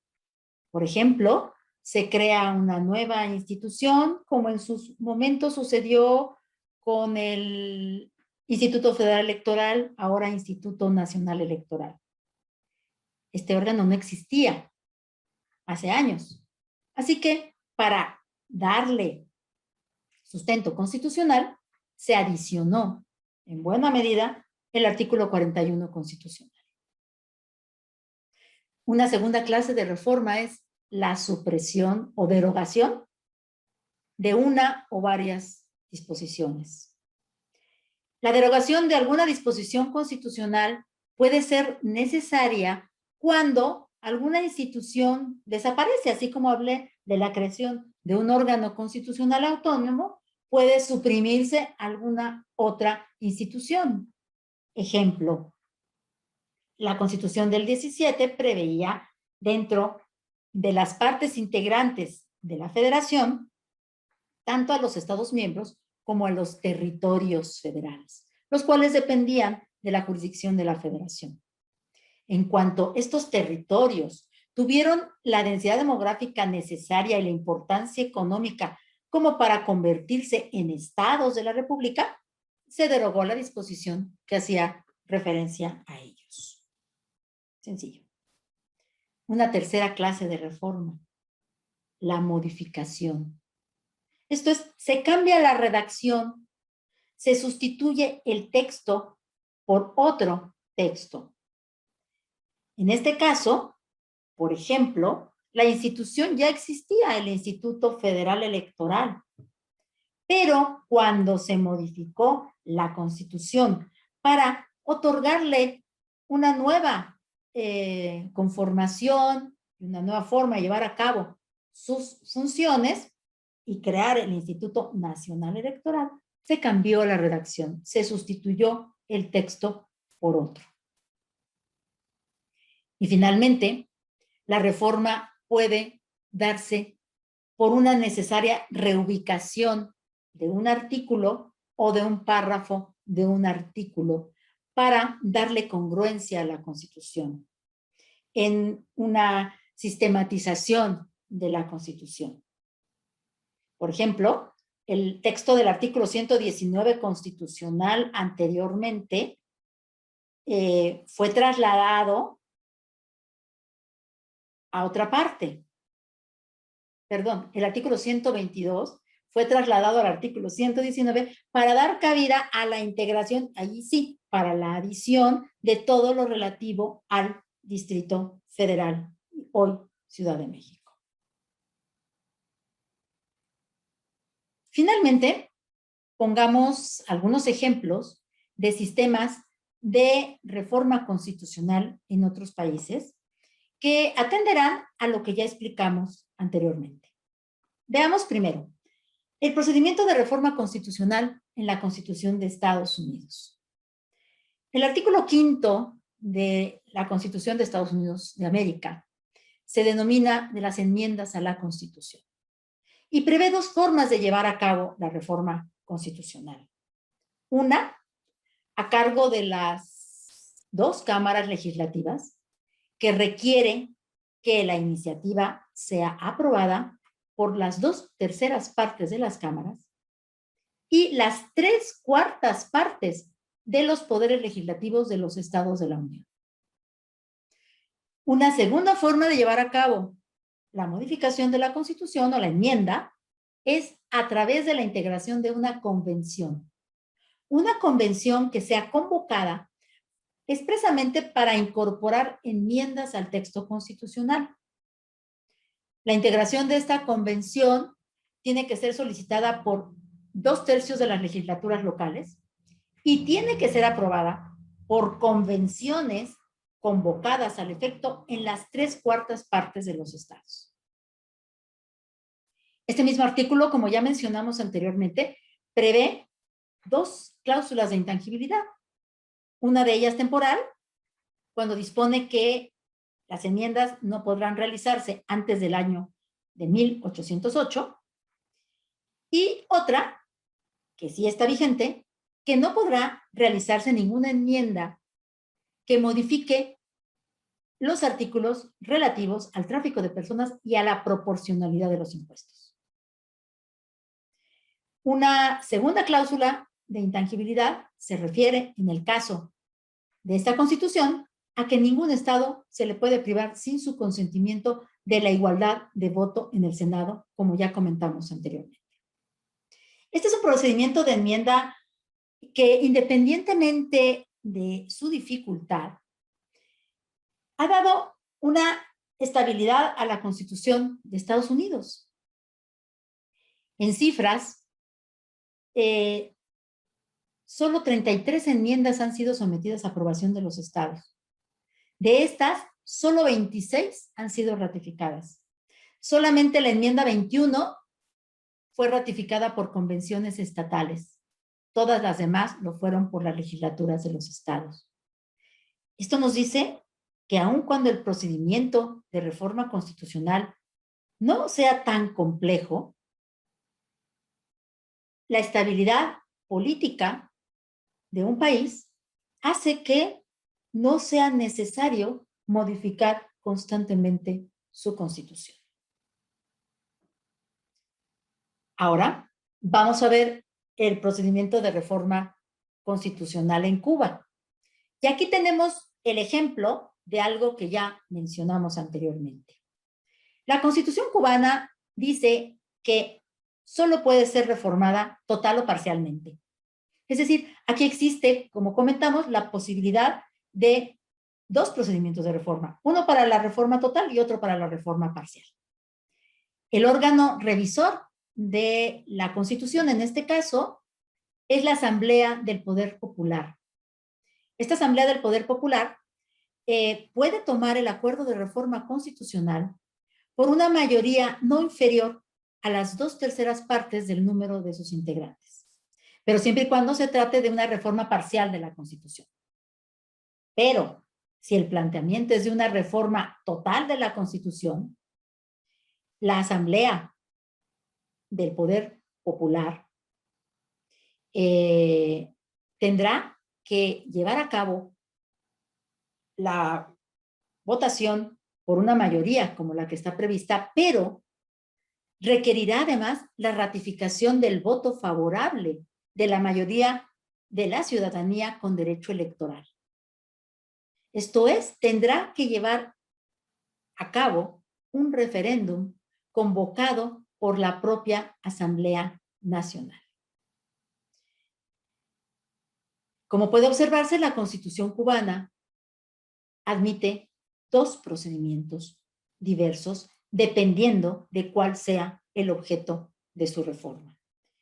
Por ejemplo, se crea una nueva institución, como en sus momentos sucedió con el Instituto Federal Electoral, ahora Instituto Nacional Electoral. Este órgano no existía hace años. Así que para darle sustento constitucional, se adicionó en buena medida el artículo 41 constitucional. Una segunda clase de reforma es la supresión o derogación de una o varias disposiciones. La derogación de alguna disposición constitucional puede ser necesaria cuando alguna institución desaparece, así como hablé de la creación de un órgano constitucional autónomo, puede suprimirse alguna otra institución. Ejemplo, la Constitución del 17 preveía dentro de las partes integrantes de la Federación, tanto a los Estados miembros como a los territorios federales, los cuales dependían de la jurisdicción de la Federación. En cuanto estos territorios tuvieron la densidad demográfica necesaria y la importancia económica como para convertirse en estados de la República, se derogó la disposición que hacía referencia a ellos. Sencillo. Una tercera clase de reforma, la modificación. Esto es, se cambia la redacción, se sustituye el texto por otro texto. En este caso, por ejemplo, la institución ya existía, el Instituto Federal Electoral, pero cuando se modificó la Constitución para otorgarle una nueva conformación, una nueva forma de llevar a cabo sus funciones y crear el Instituto Nacional Electoral, se cambió la redacción, se sustituyó el texto por otro. Y finalmente, la reforma puede darse por una necesaria reubicación de un artículo o de un párrafo de un artículo para darle congruencia a la Constitución, en una sistematización de la Constitución. Por ejemplo, el texto del artículo 119 constitucional anteriormente fue trasladado a otra parte. Perdón, el artículo 122 fue trasladado al artículo 119 para dar cabida a la integración, allí sí, para la adición de todo lo relativo al Distrito Federal, hoy Ciudad de México. Finalmente, pongamos algunos ejemplos de sistemas de reforma constitucional en otros países que atenderán a lo que ya explicamos anteriormente. Veamos primero el procedimiento de reforma constitucional en la Constitución de Estados Unidos. El artículo 5 de la Constitución de Estados Unidos de América se denomina de las enmiendas a la Constitución y prevé dos formas de llevar a cabo la reforma constitucional. Una, a cargo de las dos cámaras legislativas, que requiere que la iniciativa sea aprobada por las 2/3 partes de las cámaras y las 3/4 partes de los poderes legislativos de los estados de la Unión. Una segunda forma de llevar a cabo la modificación de la Constitución o la enmienda es a través de la integración de una convención. Una convención que sea convocada expresamente para incorporar enmiendas al texto constitucional. La integración de esta convención tiene que ser solicitada por 2/3 de las legislaturas locales y tiene que ser aprobada por convenciones convocadas al efecto en las 3/4 partes de los estados. Este mismo artículo, como ya mencionamos anteriormente, prevé 2 cláusulas de intangibilidad. Una de ellas temporal, cuando dispone que las enmiendas no podrán realizarse antes del año de 1808, y otra, que sí está vigente, que no podrá realizarse ninguna enmienda que modifique los artículos relativos al tráfico de personas y a la proporcionalidad de los impuestos. Una segunda cláusula de intangibilidad se refiere, en el caso de esta Constitución, a que ningún Estado se le puede privar sin su consentimiento de la igualdad de voto en el Senado, como ya comentamos anteriormente. Este es un procedimiento de enmienda que, independientemente de su dificultad, ha dado una estabilidad a la Constitución de Estados Unidos. En cifras, solo 33 enmiendas han sido sometidas a aprobación de los estados. De estas, solo 26 han sido ratificadas. Solamente la enmienda 21 fue ratificada por convenciones estatales. Todas las demás lo fueron por las legislaturas de los estados. Esto nos dice que aun cuando el procedimiento de reforma constitucional no sea tan complejo, la estabilidad política de un país hace que no sea necesario modificar constantemente su constitución. Ahora vamos a ver el procedimiento de reforma constitucional en Cuba. Y aquí tenemos el ejemplo de algo que ya mencionamos anteriormente. La Constitución cubana dice que solo puede ser reformada total o parcialmente. Es decir, aquí existe, como comentamos, la posibilidad de 2 procedimientos de reforma, uno para la reforma total y otro para la reforma parcial. El órgano revisor de la Constitución, en este caso, es la Asamblea del Poder Popular. Esta Asamblea del Poder Popular puede tomar el acuerdo de reforma constitucional por una mayoría no inferior a las 2/3 partes del número de sus integrantes, pero siempre y cuando se trate de una reforma parcial de la Constitución. Pero si el planteamiento es de una reforma total de la Constitución, la Asamblea del Poder Popular tendrá que llevar a cabo la votación por una mayoría como la que está prevista, pero requerirá además la ratificación del voto favorable de la mayoría de la ciudadanía con derecho electoral. Esto es, tendrá que llevar a cabo un referéndum convocado por la propia Asamblea Nacional. Como puede observarse, la Constitución cubana admite 2 procedimientos diversos dependiendo de cuál sea el objeto de su reforma.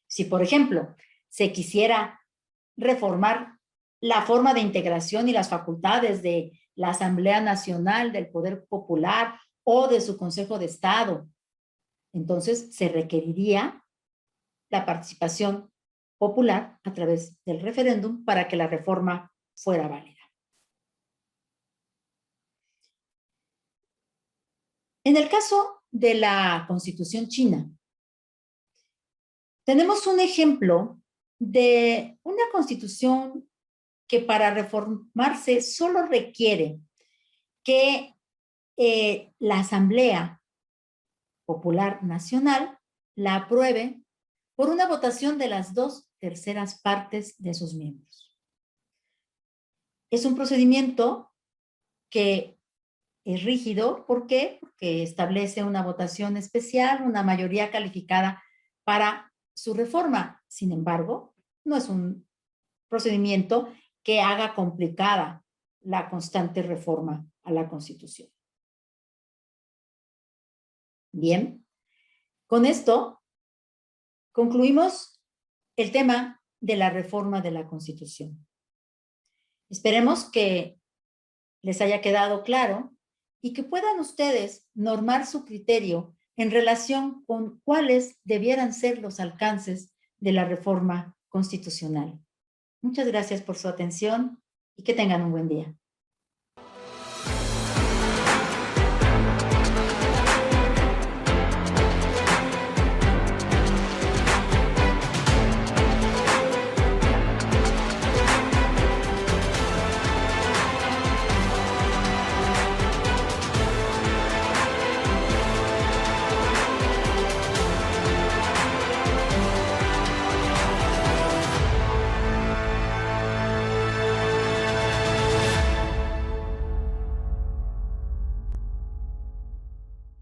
Si, por ejemplo, se quisiera reformar la forma de integración y las facultades de la Asamblea Nacional del Poder Popular o de su Consejo de Estado, entonces se requeriría la participación popular a través del referéndum para que la reforma fuera válida. En el caso de la Constitución china, tenemos un ejemplo de una constitución que para reformarse solo requiere que la Asamblea Popular Nacional la apruebe por una votación de las 2/3 partes de sus miembros. Es un procedimiento que es rígido. ¿Por qué? Porque establece una votación especial, una mayoría calificada para su reforma. Sin embargo, no es un procedimiento que haga complicada la constante reforma a la Constitución. Bien, con esto concluimos el tema de la reforma de la Constitución. Esperemos que les haya quedado claro y que puedan ustedes normar su criterio en relación con cuáles debieran ser los alcances de la reforma constitucional. Muchas gracias por su atención y que tengan un buen día.